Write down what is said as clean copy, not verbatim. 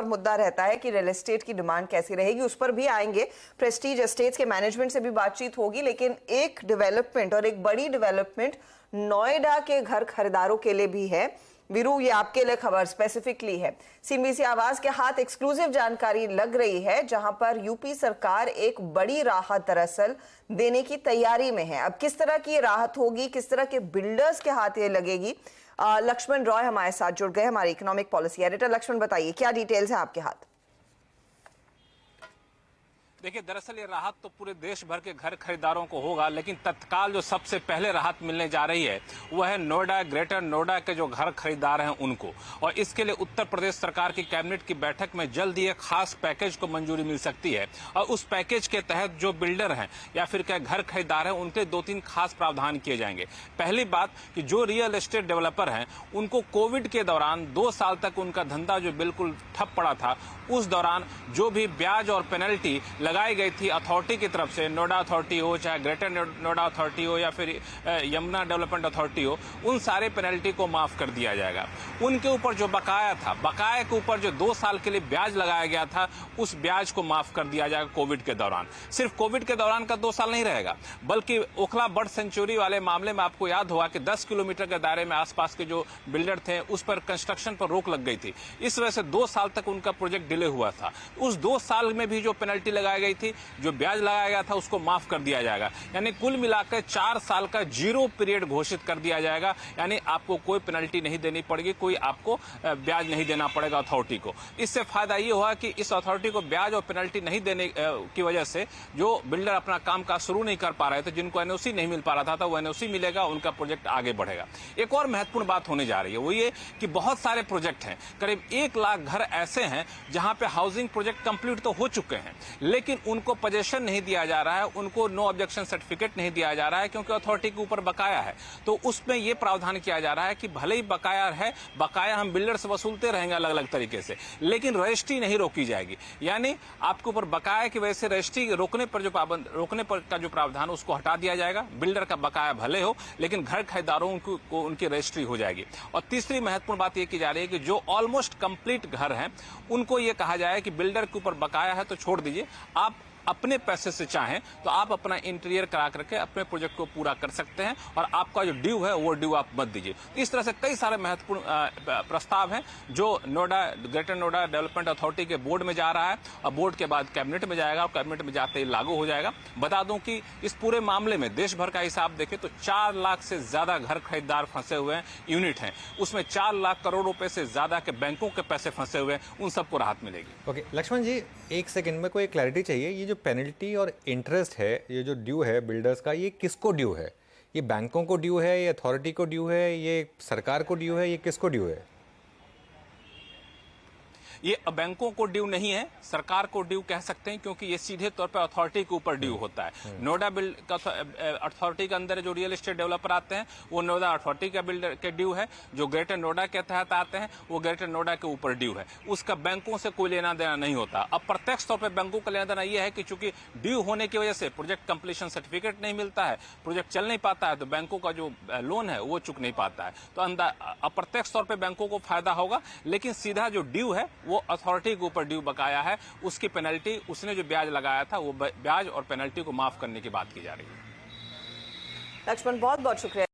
मुद्दा रहता है कि रियल एस्टेट की डिमांड कैसी रहेगी, उस पर भी आएंगे। प्रेस्टीज एस्टेट्स के मैनेजमेंट से भी बातचीत होगी, लेकिन एक डेवलपमेंट और एक बड़ी डेवलपमेंट नोएडा के घर खरीदारों के लिए भी है। वीरू, ये आपके लिए खबर स्पेसिफिकली है। सीएनबीसी आवाज के हाथ एक्सक्लूसिव जानकारी लग रही है, जहां पर यूपी सरकार एक बड़ी राहत दरअसल देने की तैयारी में है। अब किस तरह की राहत होगी, किस तरह के बिल्डर्स के हाथ ये लगेगी, लक्ष्मण रॉय हमारे साथ जुड़ गए, हमारे इकोनॉमिक पॉलिसी एडिटर। लक्ष्मण, बताइए क्या डिटेल्स हैं आपके हाथ? देखिए, दरअसल ये राहत तो पूरे देश भर के घर खरीदारों को होगा, लेकिन तत्काल जो सबसे पहले राहत मिलने जा रही है वह है नोएडा, ग्रेटर नोएडा के जो घर खरीदार हैं उनको। और इसके लिए उत्तर प्रदेश सरकार की कैबिनेट की बैठक में जल्द ही एक खास पैकेज को मंजूरी मिल सकती है। और उस पैकेज के तहत जो बिल्डर हैं या फिर क्या घर खरीदार हैं उनके 2-3 खास प्रावधान किए जाएंगे। पहली बात कि जो रियल एस्टेट डेवलपर हैं उनको कोविड के दौरान 2 साल तक उनका धंधा जो बिल्कुल ठप पड़ा था, उस दौरान जो भी ब्याज और पेनल्टी लगाई गई थी अथॉरिटी की तरफ से, नोएडा अथॉरिटी हो, चाहे ग्रेटर नोएडा अथॉरिटी हो या फिर यमुना डेवलपमेंट अथॉरिटी हो, उन सारे पेनल्टी को माफ कर दिया जाएगा। उनके ऊपर जो बकाया था, बकाया के ऊपर जो 2 साल के लिए ब्याज लगाया गया था, उस ब्याज को माफ कर दिया जाएगा कोविड के दौरान। सिर्फ कोविड के दौरान का 2 साल नहीं रहेगा, बल्कि ओखला बर्ड सेंचुरी वाले मामले में आपको याद होगा कि 10 किलोमीटर के दायरे में आसपास के जो बिल्डर थे उस पर कंस्ट्रक्शन पर रोक लग गई थी। इस वजह से 2 साल तक उनका प्रोजेक्ट डिले हुआ था। उस 2 साल में भी जो पेनल्टी लगाई गई थी, जो ब्याज लगाया गया था, उसको माफ कर दिया जाएगा। यानी कुल मिलाकर 4 साल का 0 पीरियड घोषित कर दिया जाएगा। यानी आपको कोई पेनल्टी नहीं देनी पड़ेगी, कोई आपको ब्याज नहीं देना पड़ेगा अथॉरिटी को। इससे फायदा ये हुआ कि इस अथॉरिटी को ब्याज और पेनल्टी नहीं देने की वजह से जो बिल्डर अपना काम काज शुरू नहीं कर पा रहे थे, जिनको एनओसी नहीं मिल पा रहा था, वो एनओसी मिलेगा, उनका प्रोजेक्ट आगे बढ़ेगा। एक और महत्वपूर्ण बात होने जा रही है, वो ये कि बहुत सारे प्रोजेक्ट हैं, करीब 1 लाख घर ऐसे हैं जहां पे हाउसिंग प्रोजेक्ट कंप्लीट तो हो चुके हैं, लेकिन उनको पोजेशन नहीं दिया जा रहा है, उनको नो ऑब्जेक्शन सर्टिफिकेट नहीं दिया जा रहा है, क्योंकि अथॉरिटी के ऊपर बकाया है। तो उसमें यह प्रावधान किया जा रहा है कि भले ही बकाया है, बकाया हम बिल्डर से वसूलते रहेंगे अलग अलग तरीके से, लेकिन रजिस्ट्री नहीं रोकी जाएगी। यानी आपके ऊपर बकाया की वजह से रजिस्ट्री रोकने पर का जो प्रावधान उसको हटा दिया जाएगा। बिल्डर का बकाया भले हो, लेकिन घर खरीदारों को उनकी रजिस्ट्री हो जाएगी। और तीसरी महत्वपूर्ण बात यह की जा रही है कि जो ऑलमोस्ट कंप्लीट घर हैं उनको यह कहा जाए कि बिल्डर के ऊपर बकाया है तो छोड़ दीजिए, आप अपने पैसे से चाहें तो आप अपना इंटीरियर करा करके अपने प्रोजेक्ट को पूरा कर सकते हैं, और आपका जो ड्यू है वो ड्यू आप मत दीजिए। इस तरह से कई सारे महत्वपूर्ण प्रस्ताव हैं जो Noida, greater Noida development authority के बोर्ड में जा रहा है, और बोर्ड के बाद कैबिनेट में जाएगा, और कैबिनेट में जाते ही लागू हो जाएगा। बता दूं कि इस पूरे मामले में देश भर का हिसाब देखें तो 4 लाख से ज्यादा घर खरीदार फंसे हुए हैं, यूनिट हैं, उसमें 4 लाख करोड़ रुपए से ज्यादा के बैंकों के पैसे फंसे हुए हैं, उन सबको राहत मिलेगी। ओके लक्ष्मण जी, एक सेकंड में कोई क्लैरिटी चाहिए। ये जो पेनल्टी और इंटरेस्ट है, ये जो ड्यू है बिल्डर्स का, ये किसको ड्यू है? ये बैंकों को ड्यू है, ये अथॉरिटी को ड्यू है, ये सरकार को ड्यू है, ये किसको ड्यू है? ये बैंकों को ड्यू नहीं है, सरकार को ड्यू कह सकते हैं, क्योंकि ये सीधे तौर पर अथॉरिटी के ऊपर ड्यू होता है। नोएडा बिल्ड अथॉरिटी के अंदर जो रियल एस्टेट डेवलपर आते हैं वो नोएडा अथॉरिटी का बिल्डर के ड्यू है, जो ग्रेटर नोएडा के तहत आते हैं वो ग्रेटर नोएडा के ऊपर ड्यू है, उसका बैंकों से कोई लेना देना नहीं होता। अब प्रत्यक्ष तौर पर बैंकों का लेना देना यह है कि चूंकि ड्यू होने की वजह से प्रोजेक्ट कंप्लीशन सर्टिफिकेट नहीं मिलता है, प्रोजेक्ट चल नहीं पाता है, तो बैंकों का जो लोन है वो चुक नहीं पाता है। तो अप्रत्यक्ष तौर पर बैंकों को फायदा होगा, लेकिन सीधा जो ड्यू है वो अथॉरिटी के ऊपर ड्यू बकाया है, उसकी पेनल्टी, उसने जो ब्याज लगाया था वो ब्याज और पेनल्टी को माफ करने की बात की जा रही है। लक्ष्मण, बहुत बहुत शुक्रिया।